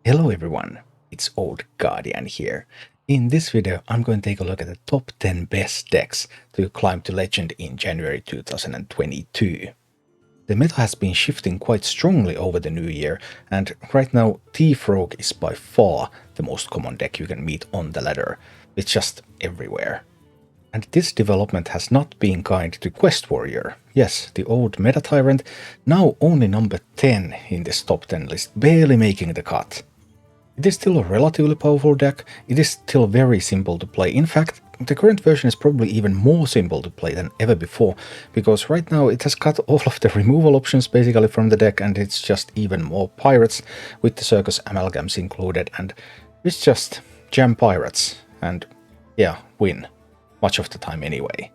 Hello everyone, it's Old Guardian here. In this video I'm going to take a look at the top 10 best decks to climb to Legend in January 2022. The meta has been shifting quite strongly over the new year, and right now Thief Rogue is by far the most common deck you can meet on the ladder. It's just everywhere. And this development has not been kind to Quest Warrior. Yes, the old meta tyrant, now only number 10 in this top 10 list, barely making the cut. It is still a relatively powerful deck, it is still very simple to play. In fact, the current version is probably even more simple to play than ever before, because right now it has cut all of the removal options basically from the deck, and it's just even more pirates with the circus amalgams included, and it's just jam pirates and yeah, win. Much of the time anyway.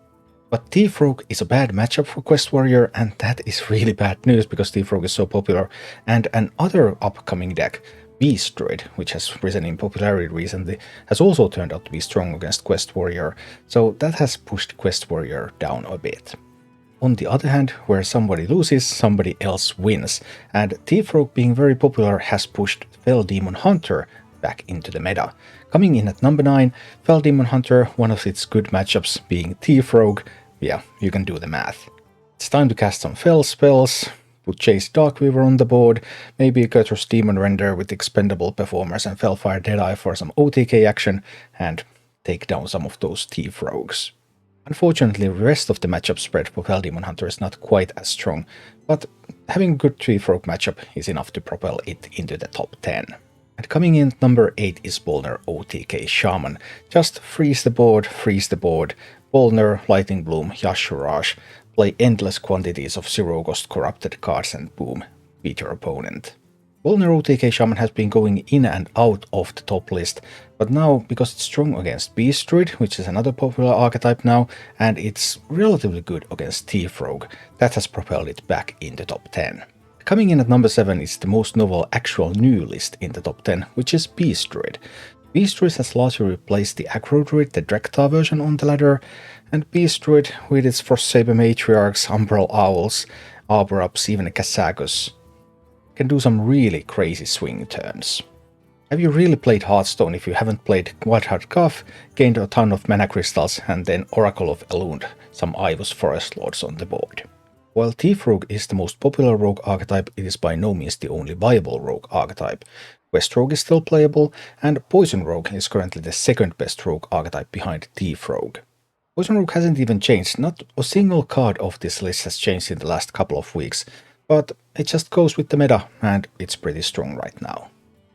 But Thief Rogue is a bad matchup for Quest Warrior, and that is really bad news because Thief Rogue is so popular. And another upcoming deck, Beast Druid, which has risen in popularity recently, has also turned out to be strong against Quest Warrior, so that has pushed Quest Warrior down a bit. On the other hand, where somebody loses, somebody else wins, and Thief Rogue being very popular has pushed Fel Demon Hunter back into the meta. Coming in at number 9, Fel Demon Hunter, one of its good matchups being Thief Rogue. Yeah, you can do the math. It's time to cast some Fel spells, put Chase Darkweaver on the board, maybe Curse Demon Render with expendable performers and Felfire Deadeye for some OTK action, and take down some of those Thief Rogues. Unfortunately, the rest of the matchup spread for Fel Demon Hunter is not quite as strong, but having a good Thief Rogue matchup is enough to propel it into the top 10. And coming in at number 8 is Bolner OTK Shaman. Just freeze the board, Bolner, Lightning Bloom, Yashuraj, play endless quantities of zero-cost corrupted cards and boom, beat your opponent. Bolner OTK Shaman has been going in and out of the top list, but now, because it's strong against Beast Druid, which is another popular archetype now, and it's relatively good against Thief Rogue, that has propelled it back in the top 10. Coming in at number 7 is the most novel actual new list in the top 10, which is Beast Druid. Beast Druid has largely replaced the Aggro Druid, the Drekthar version on the ladder, and Beast Druid, with its Frostsaber Matriarchs, Umbral Owls, Arbor Ups, even a Kazakus, can do some really crazy swing turns. Have you really played Hearthstone if you haven't played Whiteheart Cuff, gained a ton of mana crystals, and then Oracle of Elund, some Ivos Forest Lords on the board? While Thief Rogue is the most popular rogue archetype, it is by no means the only viable rogue archetype. Quest Rogue is still playable, and Poison Rogue is currently the second best rogue archetype behind Thief Rogue. Poison Rogue hasn't even changed, not a single card of this list has changed in the last couple of weeks, but it just goes with the meta, and it's pretty strong right now.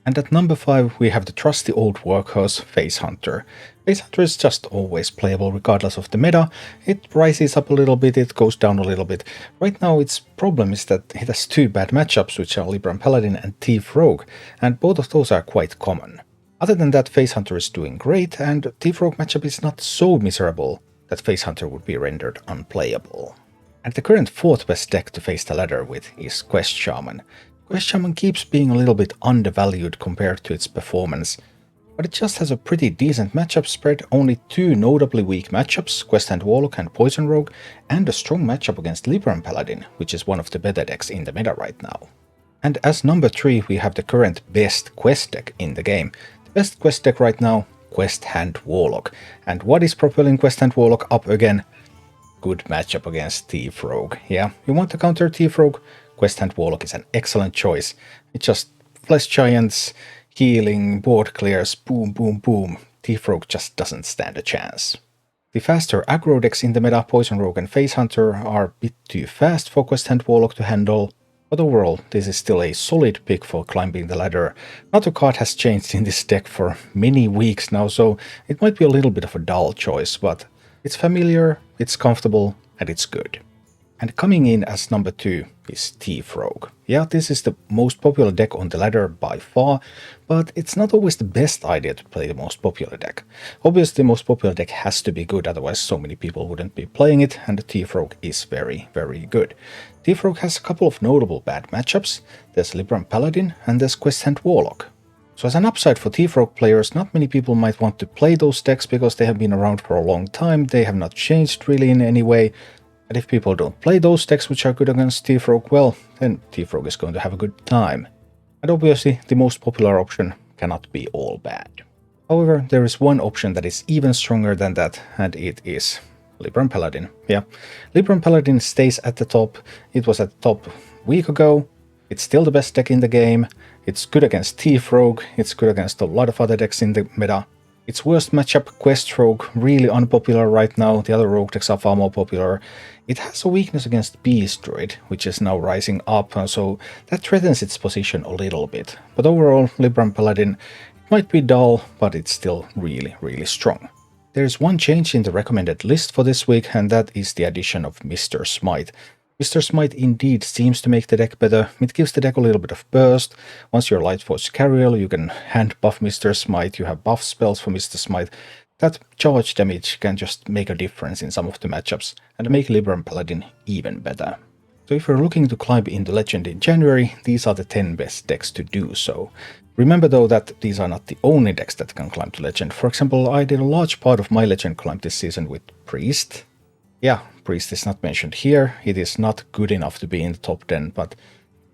And at number 5 we have the trusty old workhorse Face Hunter. Face Hunter is just always playable regardless of the meta. It rises up a little bit, it goes down a little bit. Right now its problem is that it has two bad matchups, which are Libram Paladin and Thief Rogue, and both of those are quite common. Other than that, Face Hunter is doing great, and Thief Rogue matchup is not so miserable that Face Hunter would be rendered unplayable. And the current 4th best deck to face the ladder with is Quest Shaman. Quest Shaman keeps being a little bit undervalued compared to its performance, but it just has a pretty decent matchup spread, only two notably weak matchups, Quest Hand Warlock and Poison Rogue, and a strong matchup against Libram Paladin, which is one of the better decks in the meta right now. And as number 3 we have the current best Quest deck in the game. The best Quest deck right now, Quest Hand Warlock. And what is propelling Quest Hand Warlock up again? Good matchup against Thief Rogue. Yeah, you want to counter Thief Rogue? Quest Hand Warlock is an excellent choice. It's just Flesh Giants, healing, board clears, boom boom boom. Thief Rogue just doesn't stand a chance. The faster aggro decks in the meta, Poison Rogue and Face Hunter, are a bit too fast for Quest Hand Warlock to handle, but overall this is still a solid pick for climbing the ladder. Not a card has changed in this deck for many weeks now, so it might be a little bit of a dull choice, but it's familiar, it's comfortable, and it's good. And coming in as number 2 is Thief Rogue. Yeah, this is the most popular deck on the ladder by far, but it's not always the best idea to play the most popular deck. Obviously the most popular deck has to be good, otherwise so many people wouldn't be playing it, and the Thief Rogue is very, very good. Thief Rogue has a couple of notable bad matchups. There's Libram Paladin and there's Quest Hand Warlock. So as an upside for Thief Rogue players, not many people might want to play those decks because they have been around for a long time, they have not changed really in any way. And if people don't play those decks which are good against Thief Rogue, well, then Thief Rogue is going to have a good time. And obviously, the most popular option cannot be all bad. However, there is one option that is even stronger than that, and it is Libram Paladin. Yeah, Libram Paladin stays at the top. It was at the top a week ago. It's still the best deck in the game. It's good against Thief Rogue. It's good against a lot of other decks in the meta. Its worst matchup, Quest Rogue, really unpopular right now. The other rogue decks are far more popular. It has a weakness against Beast Druid, which is now rising up, so that threatens its position a little bit. But overall, Libram Paladin might be dull, but it's still really, really strong. There is one change in the recommended list for this week, and that is the addition of Mr. Smite. Mr. Smite indeed seems to make the deck better. It gives the deck a little bit of burst. Once you're Lightforce Carrier, you can hand buff Mr. Smite, you have buff spells for Mr. Smite. That charge damage can just make a difference in some of the matchups, and make Libram Paladin even better. So if you're looking to climb into Legend in January, these are the 10 best decks to do so. Remember though that these are not the only decks that can climb to Legend. For example, I did a large part of my Legend climb this season with Priest. Yeah, Priest is not mentioned here. It is not good enough to be in the top 10, but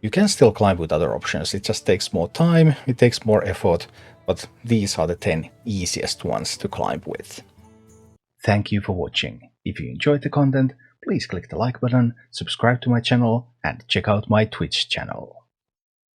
you can still climb with other options. It just takes more time, it takes more effort, but these are the 10 easiest ones to climb with. Thank you for watching. If you enjoyed the content, please click the like button, subscribe to my channel, and check out my Twitch channel.